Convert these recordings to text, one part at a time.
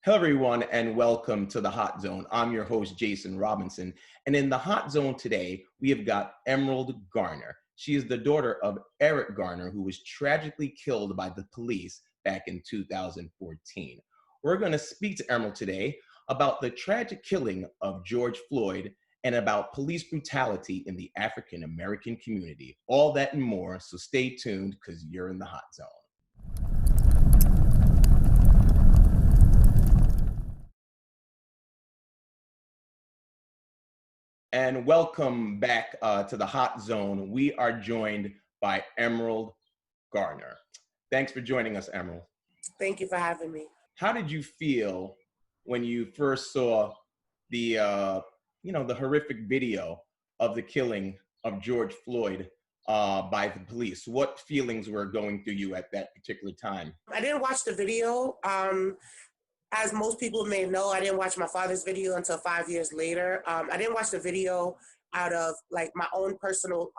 Hello, everyone, and welcome to the Hot Zone. I'm your host, Jason Robinson. And in the Hot Zone today, we have got Emerald Garner. She is the daughter of Eric Garner, who was tragically killed by the police back in 2014. We're going to speak to Emerald today about the tragic killing of George Floyd and about police brutality in the African American community. All that and more, so stay tuned because you're in the Hot Zone. And welcome back to the Hot Zone. We are joined by Emerald Garner. Thanks for joining us, Emerald. Thank you for having me. How did you feel when you first saw the horrific video of the killing of George Floyd by the police? What feelings were going through you at that particular time? I didn't watch the video. As most people may know, I didn't watch my father's video until 5 years later. I didn't watch the video out of like my own personal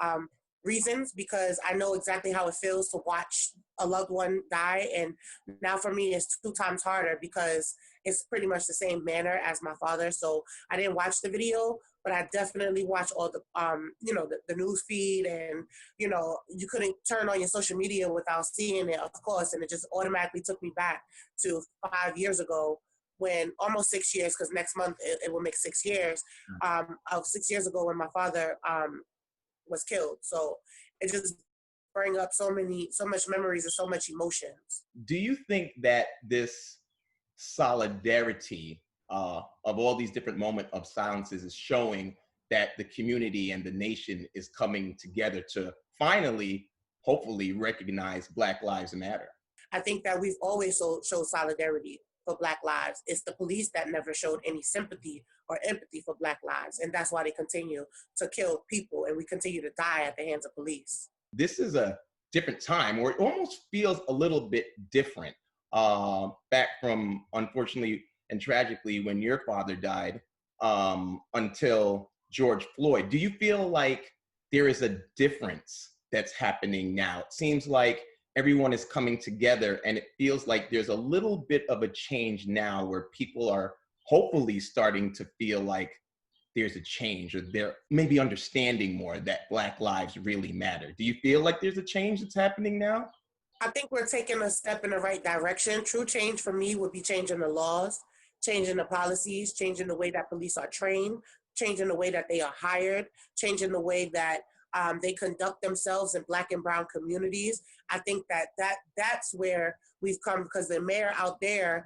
reasons, because I know exactly how it feels to watch a loved one die. And now for me, it's 2 times harder because it's pretty much the same manner as my father. So I didn't watch the video, but I definitely watched all the, the news feed, and, you couldn't turn on your social media without seeing it, of course. And it just automatically took me back to 5 years ago, when almost 6 years, because next month it will make 6 years, of 6 years ago when my father was killed. So it just bring up so much memories and so much emotions. Do you think that this solidarity of all these different moments of silences is showing that the community and the nation is coming together to finally, hopefully, recognize Black Lives Matter? I think that we've always showed solidarity for Black lives. It's the police that never showed any sympathy or empathy for Black lives. And that's why they continue to kill people, and we continue to die at the hands of police. This is a different time, or it almost feels a little bit different back from, unfortunately and tragically, when your father died until George Floyd. Do you feel like there is a difference that's happening now? It seems like everyone is coming together, and it feels like there's a little bit of a change now where people are hopefully starting to feel like there's a change, or they're maybe understanding more that Black lives really matter. Do you feel like there's a change that's happening now? I think we're taking a step in the right direction. True change for me would be changing the laws, changing the policies, changing the way that police are trained, changing the way that they are hired, changing the way that they conduct themselves in Black and brown communities. I think that's where we've come, because the mayor out there,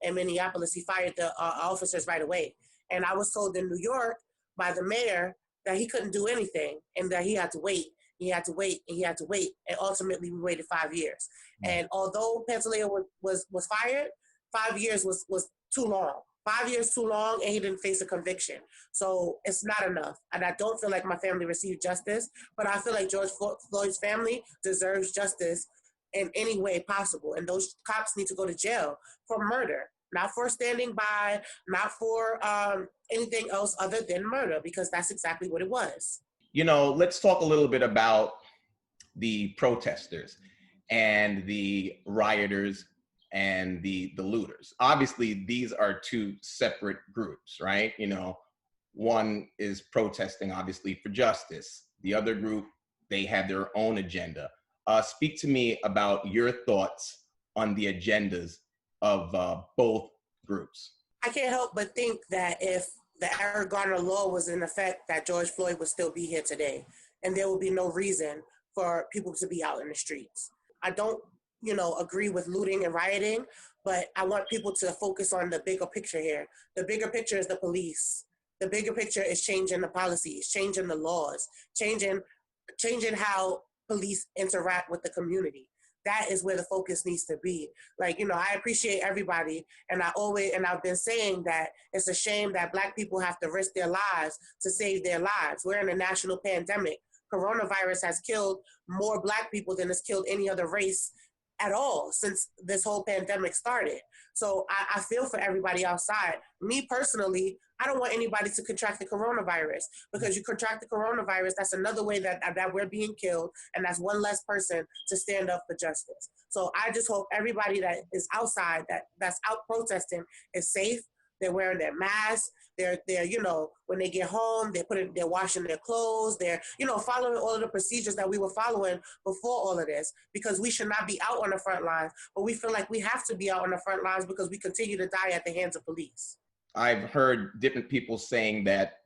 in Minneapolis, he fired the officers right away. And I was told in New York by the mayor that he couldn't do anything, and that he had to wait. He had to wait, and he had to wait. And ultimately we waited 5 years. And although Pennsylvania was fired, 5 years was too long. 5 years too long, and he didn't face a conviction. So it's not enough. And I don't feel like my family received justice, but I feel like George Floyd's family deserves justice in any way possible. And those cops need to go to jail for murder, not for standing by, not for anything else other than murder, because that's exactly what it was. Let's talk a little bit about the protesters and the rioters and the looters. Obviously, these are 2 separate groups, right? One is protesting, obviously, for justice. The other group, they have their own agenda. Speak to me about your thoughts on the agendas of both groups. I can't help but think that if the Eric Garner law was in effect, that George Floyd would still be here today, and there would be no reason for people to be out in the streets. I don't agree with looting and rioting, but I want people to focus on the bigger picture here. The bigger picture is the police. The bigger picture is changing the policies, changing the laws, changing how police interact with the community. That is where the focus needs to be. I appreciate everybody, and I've been saying that it's a shame that Black people have to risk their lives to save their lives. We're in a national pandemic. Coronavirus has killed more Black people than it's killed any other race at all since this whole pandemic started. So I feel for everybody outside. Me personally, I don't want anybody to contract the coronavirus, because you contract the coronavirus, that's another way that we're being killed, and that's one less person to stand up for justice. So I just hope everybody that is outside, that's out protesting, is safe. They're wearing their masks. They're when they get home, they're washing their clothes. They're following all of the procedures that we were following before all of this, because we should not be out on the front lines, but we feel like we have to be out on the front lines because we continue to die at the hands of police. I've heard different people saying that,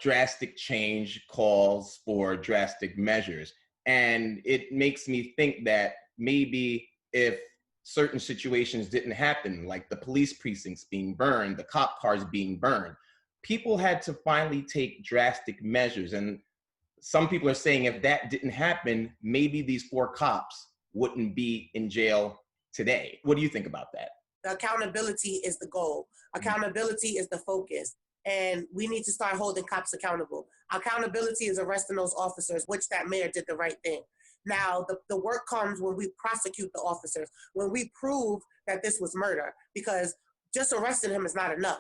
drastic change calls for drastic measures. And it makes me think that maybe if certain situations didn't happen, like the police precincts being burned, the cop cars being burned, people had to finally take drastic measures. And some people are saying if that didn't happen, maybe these 4 cops wouldn't be in jail today. What do you think about that? The accountability is the goal. Accountability is the focus. And we need to start holding cops accountable. Accountability is arresting those officers, which that mayor did the right thing. Now, the work comes when we prosecute the officers, when we prove that this was murder, because just arresting him is not enough.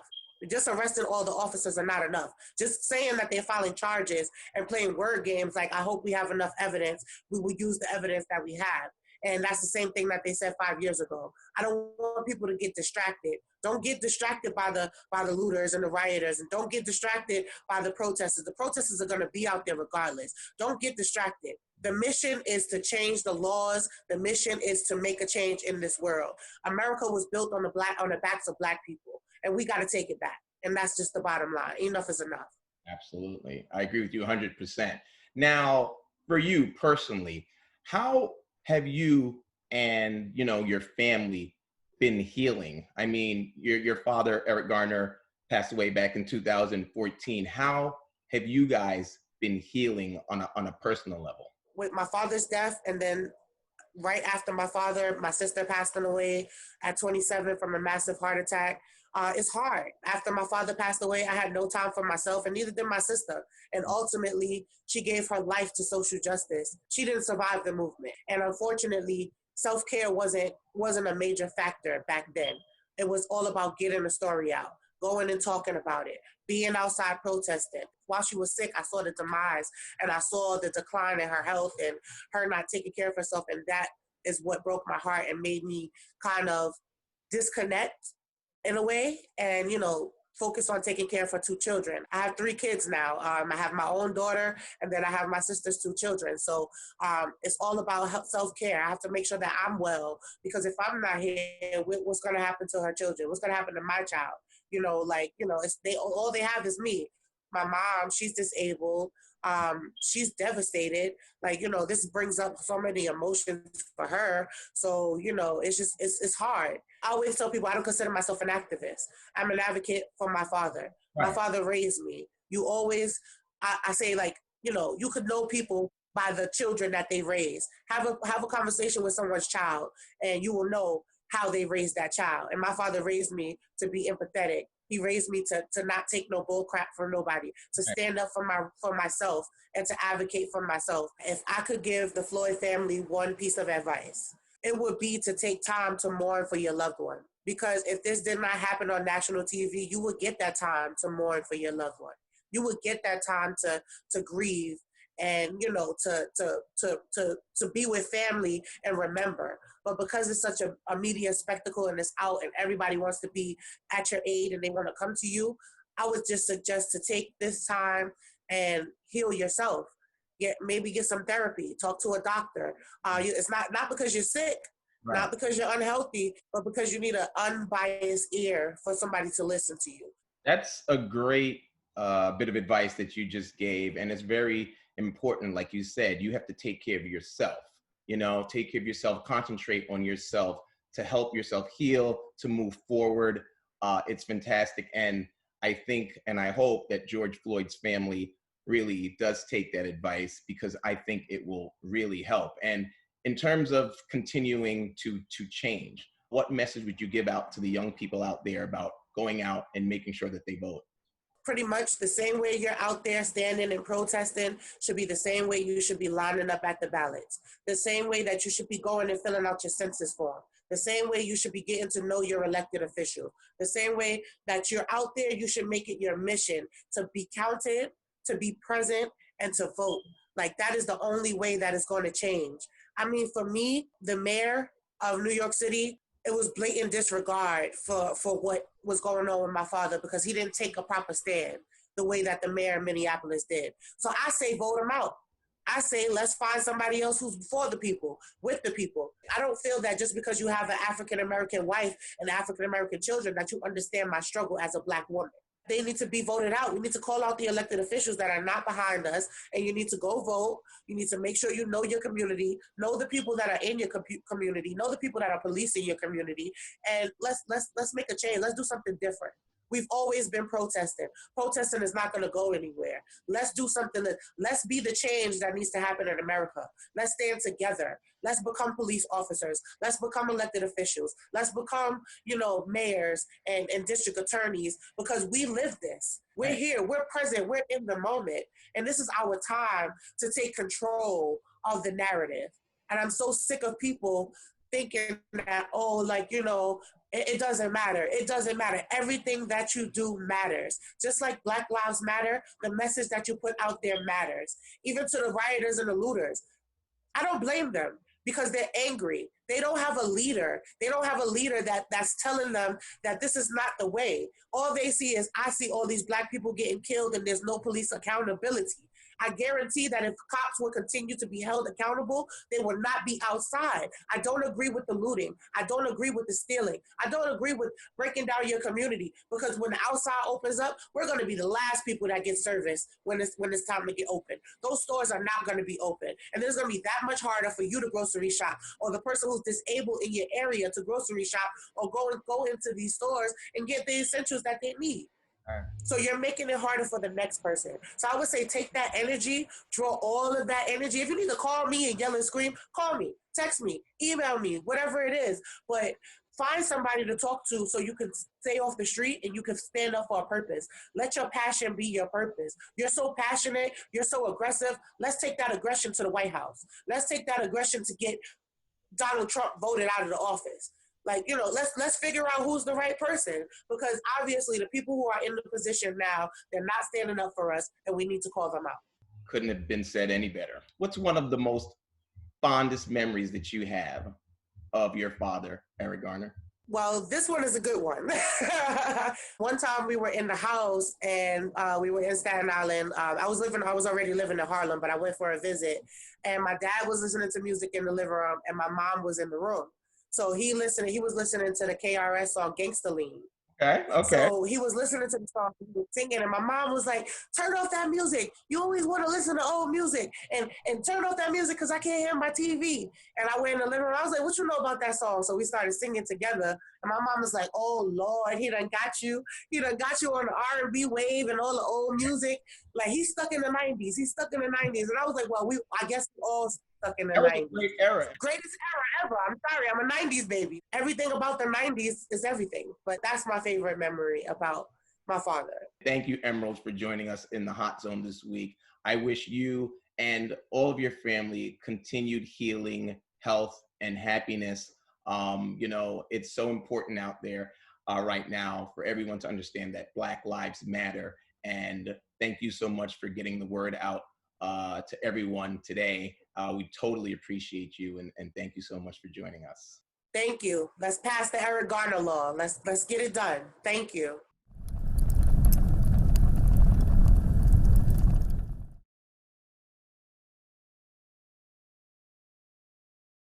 Just arresting all the officers are not enough. Just saying that they're filing charges and playing word games like, I hope we have enough evidence, we will use the evidence that we have. And that's the same thing that they said 5 years ago. I don't want people to get distracted. Don't get distracted by the looters and the rioters, and don't get distracted by the protesters. The protesters are going to be out there regardless. Don't get distracted. The mission is to change the laws. The mission is to make a change in this world. America was built on the backs of Black people, and we got to take it back. And that's just the bottom line. Enough is enough. Absolutely. I agree with you 100%. Now, for you personally, how have you and your family been healing? I mean, your father, Eric Garner, passed away back in 2014. How have you guys been healing on a personal level? With my father's death, and then right after my father, my sister passed away at 27 from a massive heart attack. It's hard. After my father passed away, I had no time for myself, and neither did my sister. And ultimately, she gave her life to social justice. She didn't survive the movement. And unfortunately, self-care wasn't a major factor back then. It was all about getting the story out, going and talking about it, being outside protesting. While she was sick, I saw the demise, and I saw the decline in her health and her not taking care of herself. And that is what broke my heart and made me kind of disconnect in a way, and focus on taking care of her 2 children. I have 3 kids now. I have my own daughter, and then I have my sister's 2 children. So it's all about self-care. I have to make sure that I'm well, because if I'm not here, what's going to happen to her children? What's going to happen to my child? All they have is me. My mom, she's disabled. She's devastated. This brings up so many emotions for her. So, it's hard. I always tell people I don't consider myself an activist. I'm an advocate for my father. Right. My father raised me. I say, you could know people by the children that they raise. Have a conversation with someone's child, and you will know how they raised that child. And my father raised me to be empathetic. He raised me to not take no bull crap from nobody, to stand up for myself and to advocate for myself. If I could give the Floyd family one piece of advice, it would be to take time to mourn for your loved one. Because if this did not happen on national TV, you would get that time to mourn for your loved one. You would get that time to grieve and to be with family and remember. But because it's such a media spectacle and it's out and everybody wants to be at your aid and they want to come to you, I would just suggest to take this time and heal yourself. Maybe get some therapy, talk to a doctor. It's not because you're sick, right, not because you're unhealthy, but because you need an unbiased ear for somebody to listen to you. That's a great bit of advice that you just gave. And it's very important. Like you said, you have to take care of yourself, take care of yourself, concentrate on yourself to help yourself heal, to move forward. It's fantastic. And I think, and I hope that George Floyd's family really does take that advice, because I think it will really help. And in terms of continuing to change, what message would you give out to the young people out there about going out and making sure that they vote? pretty much the same way you're out there standing and protesting should be the same way you should be lining up at the ballots. The same way that you should be going and filling out your census form. The same way you should be getting to know your elected official. The same way that you're out there, you should make it your mission to be counted, to be present, and to vote. Like, that is the only way that it's going to change. I mean, for me, the mayor of New York City, it was blatant disregard for what was going on with my father because he didn't take a proper stand the way that the mayor of Minneapolis did. So I say vote him out. I say let's find somebody else who's for the people, with the people. I don't feel that just because you have an African-American wife and African-American children that you understand my struggle as a Black woman. They need to be voted out. We need to call out the elected officials that are not behind us, and you need to go vote. You need to make sure you know your community, know the people that are in your community, know the people that are policing your community, and let's make a change. Let's do something different. We've always been protesting. Protesting is not going to go anywhere. Let's do something. Let's be the change that needs to happen in America. Let's stand together. Let's become police officers. Let's become elected officials. Let's become, mayors and district attorneys because we live this. We're here. We're present. We're in the moment. And this is our time to take control of the narrative. And I'm so sick of people thinking that, it doesn't matter. It doesn't matter. Everything that you do matters. Just like Black Lives Matter, the message that you put out there matters. Even to the rioters and the looters. I don't blame them because they're angry. They don't have a leader. They don't have a leader that's telling them that this is not the way. All they see is, I see all these Black people getting killed and there's no police accountability. I guarantee that if cops will continue to be held accountable, they will not be outside. I don't agree with the looting. I don't agree with the stealing. I don't agree with breaking down your community because when the outside opens up, we're going to be the last people that get service when it's time to get open. Those stores are not going to be open. And it's going to be that much harder for you to grocery shop or the person who's disabled in your area to grocery shop or go into these stores and get the essentials that they need. So you're making it harder for the next person. So I would say take that energy, draw all of that energy. If you need to call me and yell and scream, call me, text me, email me, whatever it is. But find somebody to talk to so you can stay off the street and you can stand up for a purpose. Let your passion be your purpose. You're so passionate. You're so aggressive. Let's take that aggression to the White House. Let's take that aggression to get Donald Trump voted out of the office. Let's figure out who's the right person because obviously the people who are in the position now, they're not standing up for us and we need to call them out. Couldn't have been said any better. What's one of the most fondest memories that you have of your father, Eric Garner? Well, this one is a good one. One time we were in the house and we were in Staten Island. I was already living in Harlem, but I went for a visit and my dad was listening to music in the living room and my mom was in the room. So he was listening to the KRS song Gangsta Lean. Okay. So he was listening to the song, he was singing, and my mom was like, turn off that music. You always want to listen to old music. And turn off that music because I can't hear my TV. And I went in the living room. I was like, what you know about that song? So we started singing together. And my mom was like, oh, Lord, he done got you. He done got you on the R&B wave and all the old music. Like, he's stuck in the 90s. He's stuck in the 90s. And I was like, well, I guess we all stuck in the 90s. Great era. Greatest era ever. I'm sorry, I'm a 90s baby. Everything about the 90s is everything. But that's my favorite memory about my father. Thank you, Emerald, for joining us in the Hot Zone this week. I wish you and all of your family continued healing, health, and happiness. It's so important out there right now for everyone to understand that Black Lives Matter. And thank you so much for getting the word out to everyone today. We totally appreciate you and thank you so much for joining us. Thank you. Let's pass the Eric Garner law. Let's get it done. Thank you.